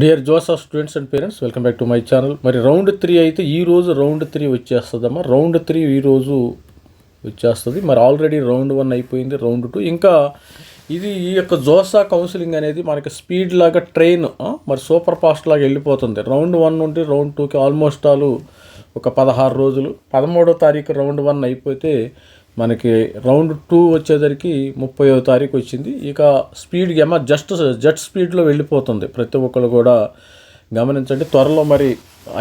Dear JoSAA students and parents, welcome back to my channel. మరి round 3 అయితే ఈరోజు round 3 వచ్చేస్తుందమ్మా. Round 3 ఈరోజు వచ్చేస్తుంది. మరి ఆల్రెడీ రౌండ్ 1 అయిపోయింది, రౌండ్ 2 ఇంకా. ఇది ఈ యొక్క జోసా కౌన్సిలింగ్ అనేది మనకి స్పీడ్ లాగా ట్రైన్, మరి సూపర్ ఫాస్ట్ లాగా వెళ్ళిపోతుంది. రౌండ్ 1 నుండి రౌండ్ 2కి ఆల్మోస్ట్ ఒక 16 రోజులు. 13వ తారీఖు రౌండ్ 1 అయిపోతే మనకి రౌండ్ 2 వచ్చేసరికి 30వ తారీఖు వచ్చింది. ఇక స్పీడ్గా జెట్ స్పీడ్లో వెళ్ళిపోతుంది. ప్రతి ఒక్కరు కూడా గమనించండి. త్వరలో మరి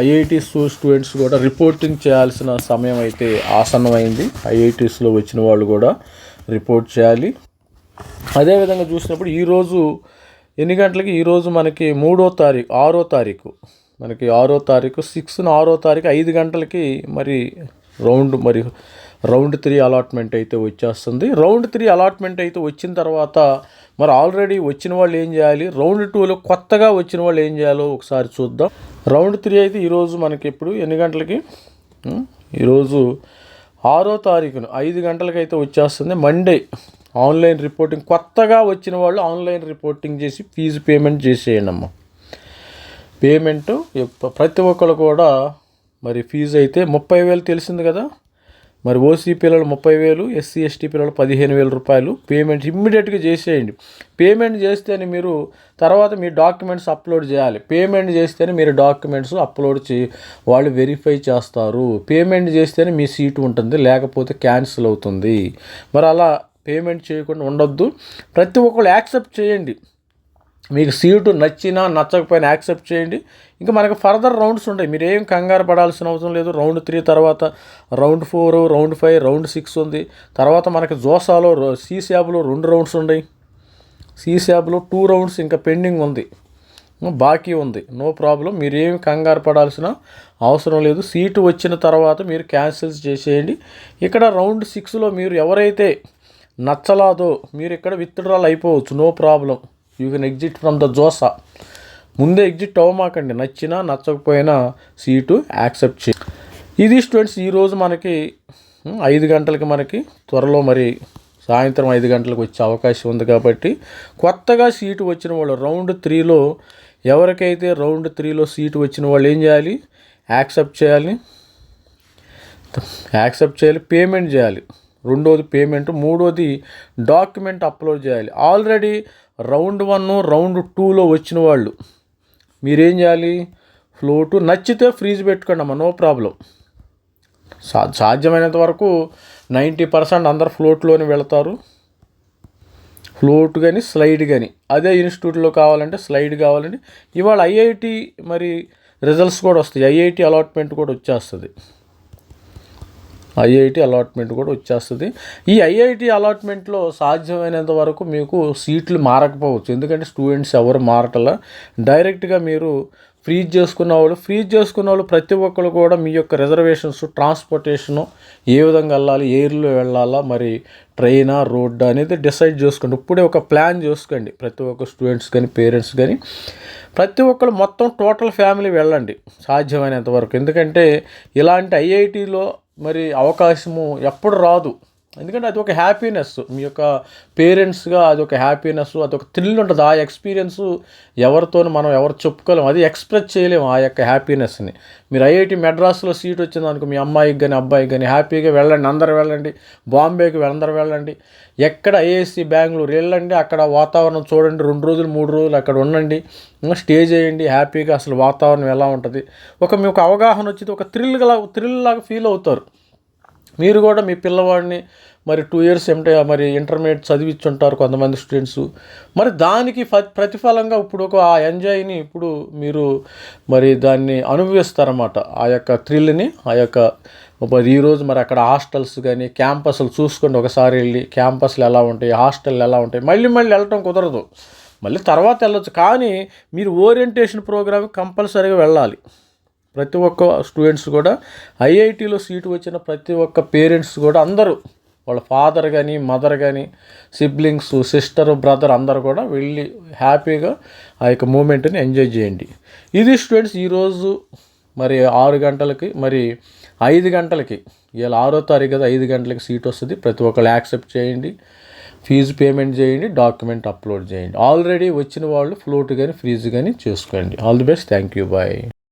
ఐఐటి స్టూడెంట్స్ కూడా రిపోర్టింగ్ చేయాల్సిన సమయం అయితే ఆసన్నమైంది. ఐఐటీస్లో వచ్చిన వాళ్ళు కూడా రిపోర్ట్ చేయాలి. అదేవిధంగా చూసినప్పుడు ఈరోజు ఎన్ని గంటలకి, ఈరోజు మనకి 6వ తారీఖు మనకి 6వ తారీఖు 6వ తారీఖు 5 గంటలకి మరి రౌండ్ 3 అలాట్మెంట్ అయితే వచ్చేస్తుంది. రౌండ్ 3 అలాట్మెంట్ అయితే వచ్చిన తర్వాత మరి ఆల్రెడీ వచ్చిన వాళ్ళు ఏం చేయాలి, రౌండ్ 2లో కొత్తగా వచ్చిన వాళ్ళు ఏం చేయాలో ఒకసారి చూద్దాం. రౌండ్ 3 అయితే ఈరోజు మనకి ఎప్పుడు ఎన్ని గంటలకి, ఈరోజు 6వ తారీఖున 5 గంటలకి అయితే వచ్చేస్తుంది. మండే ఆన్లైన్ రిపోర్టింగ్, కొత్తగా వచ్చిన వాళ్ళు ఆన్లైన్ రిపోర్టింగ్ చేసి ఫీజు పేమెంట్ చేసేయండి అమ్మ. పేమెంటు ప్రతి ఒక్కరు కూడా మరి ఫీజు అయితే 30,000 తెలిసింది కదా. మరి ఓసీ పిల్లలు 30,000, ఎస్సీ ఎస్టీ పిల్లలు 15,000 రూపాయలు పేమెంట్ ఇమ్మీడియట్గా చేసేయండి. పేమెంట్ చేస్తేనే మీరు తర్వాత మీ డాక్యుమెంట్స్ అప్లోడ్ చేయాలి. పేమెంట్ చేస్తేనే మీరు డాక్యుమెంట్స్ అప్లోడ్ వాళ్ళు వెరిఫై చేస్తారు. పేమెంట్ చేస్తేనే మీ సీటు ఉంటుంది, లేకపోతే క్యాన్సిల్ అవుతుంది. మరి అలా పేమెంట్ చేయకుండా ఉండొద్దు. ప్రతి ఒక్కరు యాక్సెప్ట్ చేయండి. మీకు సీటు నచ్చినా నచ్చకపోయినా యాక్సెప్ట్ చేయండి. ఇంకా మనకు ఫర్దర్ రౌండ్స్ ఉంటాయి, మీరు ఏం కంగారు పడాల్సిన అవసరం లేదు. రౌండ్ 3 తర్వాత రౌండ్ 4, రౌండ్ 5, రౌండ్ 6 ఉంది. తర్వాత మనకి జోసాలో సీశాబ్లో 2 రౌండ్స్ ఉన్నాయి. సీశాబ్లో 2 రౌండ్స్ ఇంకా పెండింగ్ ఉంది, బాకీ ఉంది. నో ప్రాబ్లం, మీరు ఏమి కంగారు పడాల్సిన అవసరం లేదు. సీటు వచ్చిన తర్వాత మీరు క్యాన్సిల్ చేసేయండి. ఇక్కడ రౌండ్ 6లో మీరు ఎవరైతే నచ్చలాదో మీరు ఇక్కడ విత్డ్రాల్ అయిపోవచ్చు, no problem. You can exit from the JoSAA. ముందే ఎగ్జిట్ అవ్వమాకండి, నచ్చినా నచ్చకపోయినా సీటు యాక్సెప్ట్ చేయండి. ఇది స్టూడెంట్స్ ఈరోజు మనకి 5 గంటలకి మనకి త్వరలో మరి సాయంత్రం 5 గంటలకు వచ్చే అవకాశం ఉంది. కాబట్టి కొత్తగా సీటు వచ్చిన వాళ్ళు రౌండ్ 3లో ఎవరికైతే రౌండ్ 3లో సీటు వచ్చిన వాళ్ళు ఏం చేయాలి, యాక్సెప్ట్ చేయాలి, పేమెంట్ చేయాలి. రెండోది పేమెంట్, మూడోది డాక్యుమెంట్ అప్లోడ్ చేయాలి. ఆల్రెడీ రౌండ్ 1, రౌండ్ 2లో వచ్చిన వాళ్ళు మీరేం చేయాలి, ఫ్లోటు నచ్చితే ఫ్రీజ్ పెట్టుకోండి అమ్మ, నో ప్రాబ్లం. సాధ్యమైనంత వరకు 90% అందరు ఫ్లోట్లోనే వెళతారు. ఫ్లోట్ కానీ స్లైడ్ కానీ, అదే ఇన్స్టిట్యూట్లో కావాలంటే స్లైడ్ కావాలండి. ఇవాళ ఐఐటి మరి రిజల్ట్స్ కూడా వస్తాయి, ఐఐటి అలాట్మెంట్ కూడా వచ్చేస్తుంది. ఈ ఐఐటి అలాట్మెంట్లో సాధ్యమైనంత వరకు మీకు సీట్లు మారకపోవచ్చు, ఎందుకంటే స్టూడెంట్స్ ఎవరు మారటలా. డైరెక్ట్గా మీరు ఫ్రీజ్ చేసుకున్న వాళ్ళు ప్రతి ఒక్కరు కూడా మీ యొక్క రిజర్వేషన్స్, ట్రాన్స్పోర్టేషను ఏ విధంగా వెళ్ళాలి, ఎయిర్లో వెళ్ళాలా, మరి ట్రైనా రోడ్డా అనేది డిసైడ్ చేసుకోండి. ఇప్పుడే ఒక ప్లాన్ చేసుకోండి. ప్రతి ఒక్క స్టూడెంట్స్ కానీ పేరెంట్స్ కానీ ప్రతి ఒక్కరు మొత్తం టోటల్ ఫ్యామిలీ వెళ్ళండి సాధ్యమైనంత వరకు. ఎందుకంటే ఇలాంటి ఐఐటిలో మరి అవకాశము ఎప్పుడు రాదు, ఎందుకంటే అది ఒక హ్యాపీనెస్. మీ యొక్క పేరెంట్స్గా అది ఒక హ్యాపీనెస్, అది ఒక థ్రిల్ ఉంటుంది. ఆ ఎక్స్పీరియన్స్ మనం ఎవరు చెప్పుకోలేము, అది ఎక్స్ప్రెస్ చేయలేము ఆ యొక్క హ్యాపీనెస్ని. మీరు ఐఐటి మెడ్రాస్లో సీట్ వచ్చిందనుకో మీ అమ్మాయికి కానీ అబ్బాయికి కానీ హ్యాపీగా వెళ్ళండి, అందరు వెళ్ళండి. బాంబేకి అందరు వెళ్ళండి, ఎక్కడ ఐఐఎస్సి బెంగళూరు వెళ్ళండి, అక్కడ వాతావరణం చూడండి. 2 రోజులు 3 రోజులు అక్కడ ఉండండి, స్టే చేయండి హ్యాపీగా. అసలు వాతావరణం ఎలా ఉంటుంది మీకు అవగాహన వచ్చింది, ఒక థ్రిల్ లాగా ఫీల్ అవుతారు. మీరు కూడా మీ పిల్లవాడిని మరి 2 years మరి ఇంటర్మీడియట్ చదివించుంటారు కొంతమంది స్టూడెంట్స్. మరి దానికి ప్రతిఫలంగా ఇప్పుడు ఆ ఎంజాయ్ని ఇప్పుడు మీరు మరి దాన్ని అనుభవిస్తారన్నమాట, ఆ యొక్క థ్రిల్ని. మరి ఈరోజు మరి అక్కడ హాస్టల్స్ కానీ క్యాంపస్లు చూసుకోండి. ఒకసారి వెళ్ళి క్యాంపస్లు ఎలా ఉంటాయి, హాస్టల్ ఎలా ఉంటాయి. మళ్ళీ వెళ్ళటం కుదరదు, మళ్ళీ తర్వాత వెళ్ళొచ్చు. కానీ మీరు ఓరియంటేషన్ ప్రోగ్రామ్ కంపల్సరీగా వెళ్ళాలి. ప్రతి ఒక్క స్టూడెంట్స్ కూడా ఐఐటిలో సీటు వచ్చిన ప్రతి ఒక్క పేరెంట్స్ కూడా అందరూ వాళ్ళ ఫాదర్ కానీ మదర్ కానీ సిబ్లింగ్స్, సిస్టర్, బ్రదర్ అందరూ కూడా వెళ్ళి హ్యాపీగా ఆ యొక్క మూమెంట్ని ఎంజాయ్ చేయండి. ఇది స్టూడెంట్స్ ఈరోజు మరి 6 గంటలకి మరి 5 గంటలకి, ఇవాళ 6వ తారీఖు కదా, 5 గంటలకి సీట్ వస్తుంది. ప్రతి ఒక్కరు యాక్సెప్ట్ చేయండి. ఫీజు పేమెంట్ చేయండి, డాక్యుమెంట్ అప్లోడ్ చేయండి. ఆల్రెడీ వచ్చిన వాళ్ళు ఫ్లోట్ కానీ ఫ్రీజ్ కానీ చేసుకోండి. All the best. Thank you. Bye.